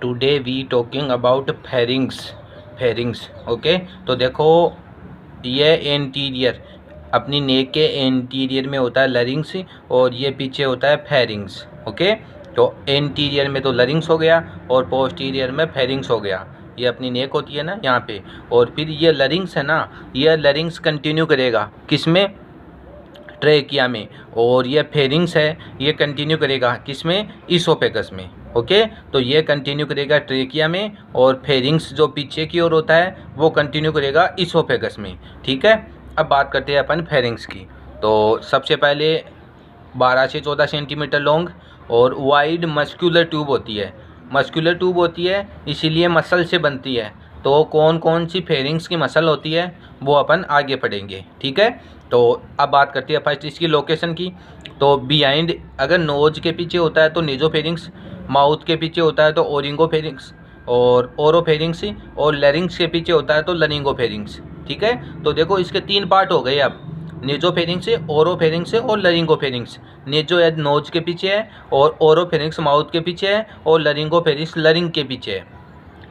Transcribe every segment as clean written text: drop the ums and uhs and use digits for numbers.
Today we talking about pharynx okay. तो देखो ये एंटीरियर, अपनी नेक के एंटीरियर में होता है लरिंग्स और ये पीछे होता है फेरिंग्स ओके। तो एंटीरियर में तो लरिंग्स हो गया और पोस्टीरियर में फेरिंग्स हो गया। ये अपनी नेक होती है ना यहाँ पे, और फिर ये लरिंग्स है ना, ये लरिंग्स कंटिन्यू करेगा किस में, ट्रेकिया में, और ये फेरिंग्स है ये कंटिन्यू करेगा किस में, इसोफेगस में ओके। तो ये कंटिन्यू करेगा ट्रेकिया में और फेरिंग्स जो पीछे की ओर होता है वो कंटिन्यू करेगा इसोफेगस में, ठीक है। अब बात करते हैं अपन फेरिंग्स की। तो सबसे पहले 12 से 14 सेंटीमीटर लॉन्ग और वाइड मस्कुलर ट्यूब होती है। मस्कुलर ट्यूब होती है इसीलिए मसल से बनती है। तो कौन कौन सी फेरिंग्स की मसल होती है वो अपन आगे पढ़ेंगे, ठीक है। तो अब बात करते हैं फर्स्ट इसकी लोकेशन की। तो बिहाइंड, अगर नोज के पीछे होता है तो नेजोफेरिंग्स, माउथ के पीछे होता है तो ओरिंगोफेरिंग्स और ओरोफेरिंग्स, और लैरिंग्स के पीछे होता है तो लरिंगोफेरिंग्स, ठीक है। तो देखो इसके 3 पार्ट हो गए अब, नेजोफेरिंग्स, ओरोफेरिंग्स और लरिंगोफेरिंग्स। नेजो है नोज के पीछे है और ओरोफेरिंग्स माउथ के पीछे है और लरिंगोफेरिंग्स लरिंग के पीछे है,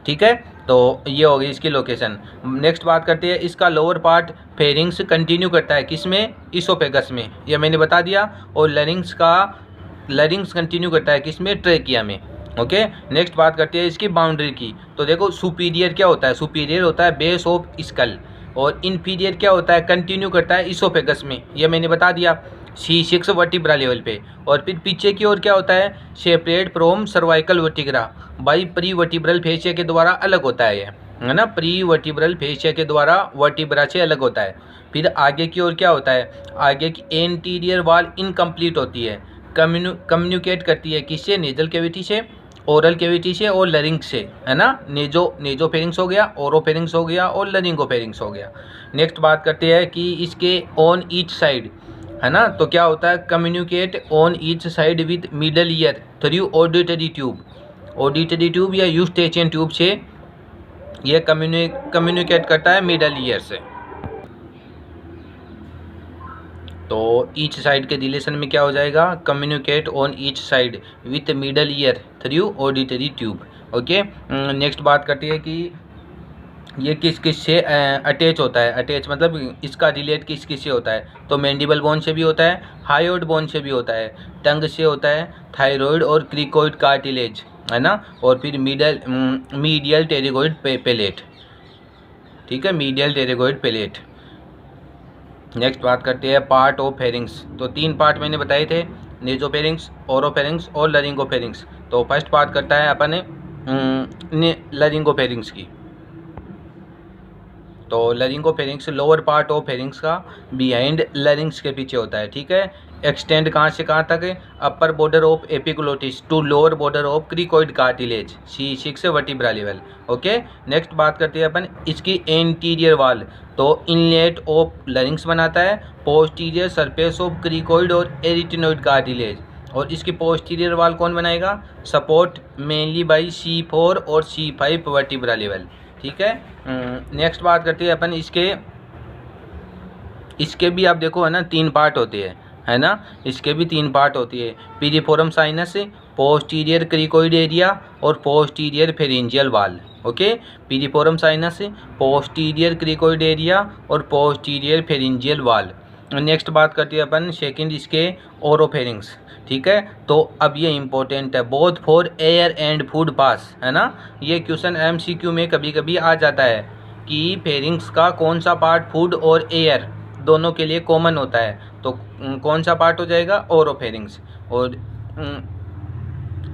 ठीक है। तो ये हो गई इसकी लोकेशन। नेक्स्ट बात करते हैं इसका लोअर पार्ट फेरिंग्स कंटिन्यू करता है किस में, इसोफेगस में, ये मैंने बता दिया। और लरिंग्स कंटिन्यू करता है किस में, ट्रेकिया में ओके। नेक्स्ट बात करते हैं इसकी बाउंड्री की। तो देखो सुपीरियर क्या होता है, सुपीरियर होता है बेस ऑफ स्कल, और इन्फीरियर क्या होता है, कंटिन्यू करता है इसोफेगस में, ये मैंने बता दिया C6 वर्टिब्रा लेवल पे। और फिर पीछे की ओर क्या होता है, separate from cervical vertebra by pre vertebral fascia के द्वारा अलग होता है, ये है ना, प्री वर्टिब्रल फेशिया के द्वारा वर्टिब्रा से अलग होता है। फिर आगे की ओर क्या होता है, आगे की एंटीरियर वॉल इनकम्प्लीट होती है, कम्युनिकेट करती है किससे, नेजल कैविटी से, ओरल कैविटी से और लरिंक्स से, है ना। नेजोफेरिंग्स हो गया, ओरोफेरिंग्स हो गया और लरिंगोफेरिंग्स हो गया। नेक्स्ट बात करते हैं कि इसके ऑन ईच साइड, है ना, तो क्या होता है, communicate on each side with middle ear through auditory tube, auditory tube या यूस्टेचियन ट्यूब से ये कम्युनिकेट करता है मिडल ईयर से। तो ईच साइड के रिलेशन में क्या हो जाएगा, communicate on each side with middle ear through auditory tube okay. Next बात करती है कि ये किस किस से अटैच होता है, अटैच मतलब इसका रिलेट किस किस से होता है। तो मैंडिबल बोन से भी होता है, हायोइड बोन से भी होता है, टंग से होता है, थायराइड और क्रिकोइड कार्टिलेज, है ना। और फिर मीडियल टेरिगोइड पेलेट, ठीक है, मीडियल टेरिगोइड पेलेट। नेक्स्ट बात करते हैं पार्ट ऑफ फेरिंग्स। तो 3 पार्ट मैंने बताए थे, नेजोफेरिंग्स, ओरोफेरिंग्स और लरिंगोफेरिंग्स। तो फर्स्ट पार्ट करता है अपन लरिंगोफेरिंग्स की। तो लरिंगोफेरिंग्स लोअर पार्ट ऑफ फेरिंग्स का बिहाइंड लरिंग्स के पीछे होता है, ठीक है। एक्सटेंड कहाँ से कहाँ तक है, upper border of epiglottis to lower border of cricoid cartilage C6 vertebra level okay. Next बात करते हैं अपन इसकी एंटीरियर वाल। तो इनलेट ऑफ लरिंग्स बनाता है, पोस्टीरियर सरफेस ऑफ क्रिकोइड और एरिटिनोइड कार्टिलेज। और इसकी पोस्टीरियर वाल कौन बनाएगा, सपोर्ट मेनली बाई C4 और C5 वर्टिब्रा लेवल, ठीक है। नेक्स्ट बात करते हैं अपन इसके भी आप देखो, है ना, 3 पार्ट होते हैं, है ना, इसके भी 3 पार्ट होती है, piriform sinus, posterior cricoid area और posterior pharyngeal wall okay. Piriform sinus, posterior cricoid area और पोस्टीरियर फेरेंजियल वाल। नेक्स्ट बात करते हैं अपन सेकंड इसके ओरोफेरिंग्स, ठीक है। तो अब ये इंपॉर्टेंट है both for air and food pass, है ना। ये क्वेश्चन MCQ में कभी कभी आ जाता है कि फेरिंग्स का कौन सा पार्ट फूड और एयर दोनों के लिए कॉमन होता है। तो कौन सा पार्ट हो जाएगा, ओरोफेरिंग्स। और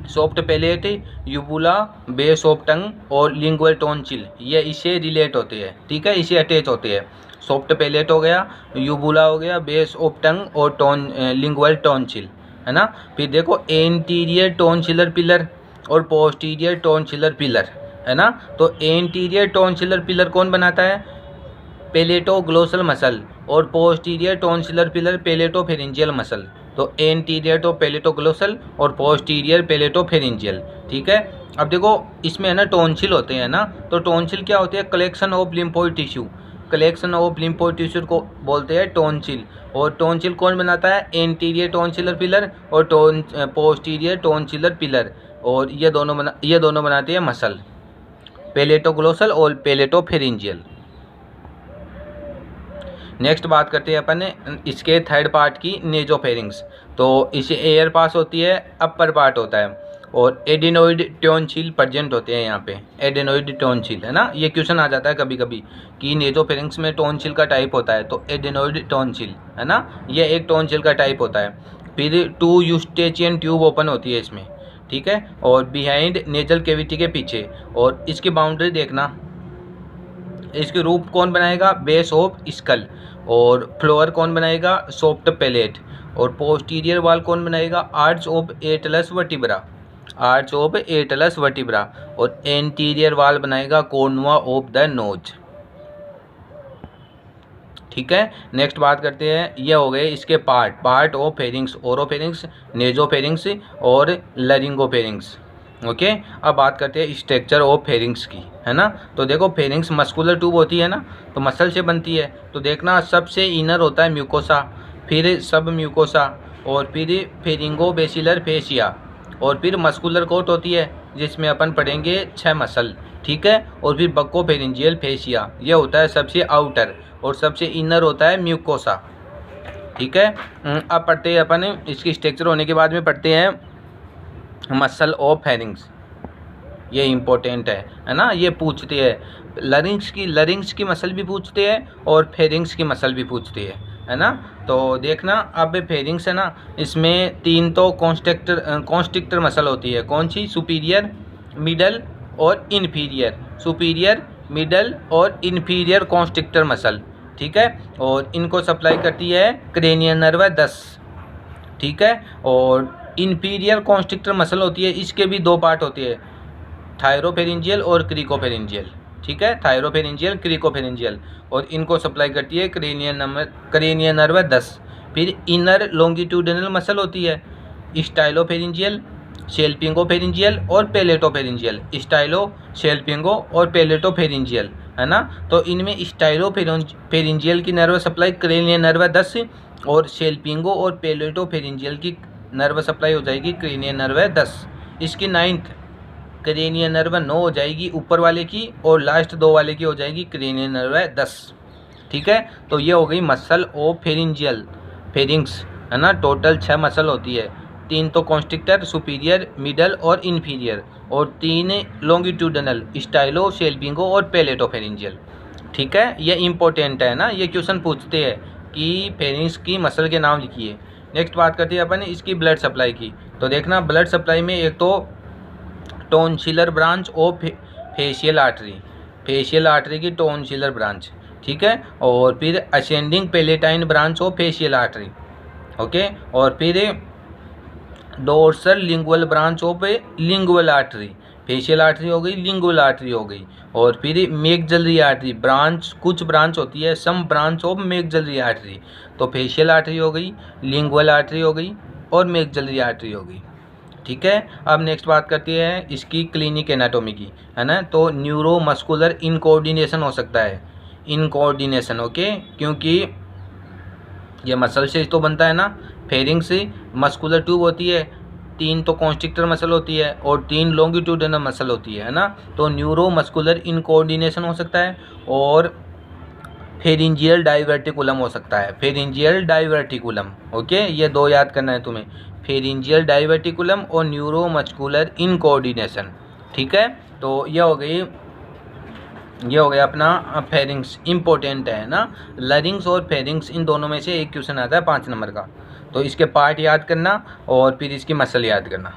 soft palate, uvula, base of tongue और लिंगुअल टॉन्सिल, ये इसे रिलेट होते हैं, ठीक है, इसे अटैच होते हैं। सॉफ्ट पैलेट हो गया, यूबुला हो गया, बेस ऑफ टंग और लिंगुअल टॉन्सिल, है ना। फिर देखो एंटीरियर टॉन्सिलर पिलर और पोस्टीरियर टॉन्सिलर पिलर, है ना। तो एंटीरियर टॉन्सिलर पिलर कौन बनाता है, पेलेटोग्लोसल मसल, और पोस्टीरियर टॉन्सिलर पिलर पेलेटोफेरेंजियल मसल। तो एंटीरियर तो पेलेटोग्लोसल और पोस्टीरियर पेलेटोफेरेंजियल, ठीक है। अब देखो इसमें है ना टॉन्सिल होते हैं ना, तो टॉन्सिल क्या होते हैं, collection of lymphoid tissue, collection of lymphoid tissue को बोलते हैं टॉन्सिल। और टॉन्सिल कौन बनाता है, एंटीरियर टॉन्सिलर पिलर और पोस्टीरियर टॉन्सिलर पिलर, और ये दोनों बनाती है मसल, पैलेटोग्लोसल और पैलेटोफेरिंजियल। नेक्स्ट बात करते हैं अपन इसके थर्ड पार्ट की, नेजोफेरिंग्स। तो इसे एयर पास होती है, अपर पार्ट होता है और एडेनोइड टॉन्सिल प्रेजेंट होते हैं यहाँ पे, एडेनोइड टॉन्सिल, है ना। ये क्वेश्चन आ जाता है कभी कभी कि नेजोफेरिंग्स में टॉन्सिल का टाइप होता है, तो एडेनोइड टॉन्सिल, है ना, ये एक टॉन्सिल का टाइप होता है। फिर 2 यूस्टेचियन ट्यूब ओपन होती है इसमें, ठीक है, और बिहाइंड नेजल कैविटी के पीछे। और इसकी बाउंड्री देखना, इसकी रूफ कौन बनाएगा, बेस ऑफ स्कल, और फ्लोर कौन बनाएगा, सॉफ्ट पैलेट, और पोस्टीरियर वाल कौन बनाएगा, arch of Atlas vertebra, arch of Atlas vertebra, और एंटीरियर वाल बनाएगा कॉर्नुआ ऑफ द नोज, ठीक है। नेक्स्ट बात करते हैं, ये हो गए इसके part of pharynx, oropharynx, nasopharynx और लरिंगोफेरिंग्स, ओके। अब बात करते हैं स्ट्रक्चर ऑफ फेरिंग्स की, है ना। तो देखो फेरिंग्स मस्कुलर ट्यूब होती है ना, तो मसल से बनती है। तो देखना सबसे इनर होता है म्यूकोसा, फिर सब म्यूकोसा, और फिर फेरिंगो बेसिलर फेसिया, और फिर मस्कुलर कोट होती है जिसमें अपन पढ़ेंगे 6 मसल, ठीक है, और फिर बक्को फेरिंजियल फेसिया, ये होता है सबसे आउटर, और सबसे इनर होता है म्यूकोसा, ठीक है। अब पढ़ते हैं अपन इसकी स्ट्रक्चर होने के बाद में पढ़ते हैं मसल ऑफ फेरिंग्स, ये इम्पोर्टेंट है ना। ये पूछते हैं लरिंग्स की मसल भी पूछते हैं और फेरिंग्स की मसल भी पूछते हैं, है ना। तो देखना अब फेरिंग्स है ना, इसमें 3 तो कॉन्स्ट्रिक्टर मसल होती है, कौन सी, सुपीरियर, मिडल और इन्फीरियर, सुपीरियर, मिडल और इन्फीरियर कॉन्स्ट्रिक्टर मसल, ठीक है। और इनको सप्लाई करती है क्रेनियल नर्व 10, ठीक है। और इन्फीरियर कॉन्स्ट्रिक्टर मसल होती है, इसके भी 2 पार्ट होते हैं, थायरोफेरिंजियल और क्रिकोफेरिंजियल, ठीक है, थायरोफेरिंजियल, क्रिकोफेरिंजियल, और इनको सप्लाई करती है क्रेनियल नर्व 10। फिर इनर लॉन्गिट्यूडिनल मसल होती है, स्टाइलोफेरिंजियल, शेल्पिंगोफेरिंजियल और पैलेटोफेरिंजियल, स्टाइलो, शेल्पिंगो और पैलेटोफेरिंजियल, है ना। तो इनमें स्टाइलोफेरिंजियल की नर्व सप्लाई क्रेनियल नर्व 10 और शेल्पिंगो और पैलेटोफेरिंजियल की नर्व सप्लाई हो जाएगी क्रेनियल नर्व 10। इसकी 9th क्रेनियल नर्व 9 हो जाएगी ऊपर वाले की, और लास्ट 2 वाले की हो जाएगी क्रेनियल नर्व 10, ठीक है। तो ये हो गई मसल ऑफ फेरिंग्स, है ना। टोटल 6 मसल होती है, 3 तो कॉन्स्ट्रिक्टर, सुपीरियर, मिडल और इन्फीरियर, और 3 लॉन्गिट्यूडनल, स्टाइलो, शेल्पिंगो और पैलेटोफेरिंजियल, ठीक है। ये इंपॉर्टेंट है ना, ये क्वेश्चन पूछते हैं कि फेरिंग्स की मसल के नाम लिखिए। नेक्स्ट बात करते हैं अपन इसकी ब्लड सप्लाई की। तो देखना ब्लड सप्लाई में एक तो tonsillar branch of facial artery की टॉन्सिलर ब्रांच, ठीक है, और फिर ascending palatine branch of facial artery, okay, और फिर dorsal lingual branch of lingual artery, facial artery हो गई, लिंगुअल आर्टरी हो गई, और फिर मैक्सिलरी आर्टरी ब्रांच, कुछ ब्रांच होती है, सम ब्रांच ऑफ मैक्सिलरी आर्टरी। तो फेशियल आर्टरी हो गई, लिंगुअल आर्टरी हो गई और मैक्सिलरी आर्टरी हो गई, ठीक है। अब नेक्स्ट बात करते हैं इसकी क्लिनिक एनाटोमी की, है ना। तो न्यूरोमस्कुलर इनकोऑर्डिनेशन हो सकता है, इनकोऑर्डिनेशन, ओके, क्योंकि ये मसल से तो बनता है ना। फेरिंग्स से मस्कुलर ट्यूब होती है, 3 तो कॉन्स्ट्रिक्टर मसल होती है और 3 लॉन्गिट्यूडिनल मसल होती है ना। तो न्यूरोमस्कुलर इनकोऑर्डिनेशन हो सकता है, और फेरिंजियल डाइवर्टिकुलम हो सकता है, फेरिंजियल डाइवर्टिकुलम, ओके। ये 2 याद करना है तुम्हें, फेरिंजियल डाइवर्टिकुलम और न्यूरोमस्कुलर इनकोऑर्डिनेशन, ठीक है। तो ये हो गया अपना फेरिंग्स, इंपॉर्टेंट है ना। लरिंग्स और फेरिंग्स इन दोनों में से एक क्वेश्चन आता है 5 नंबर का। तो इसके पार्ट याद करना और फिर इसकी मसल याद करना।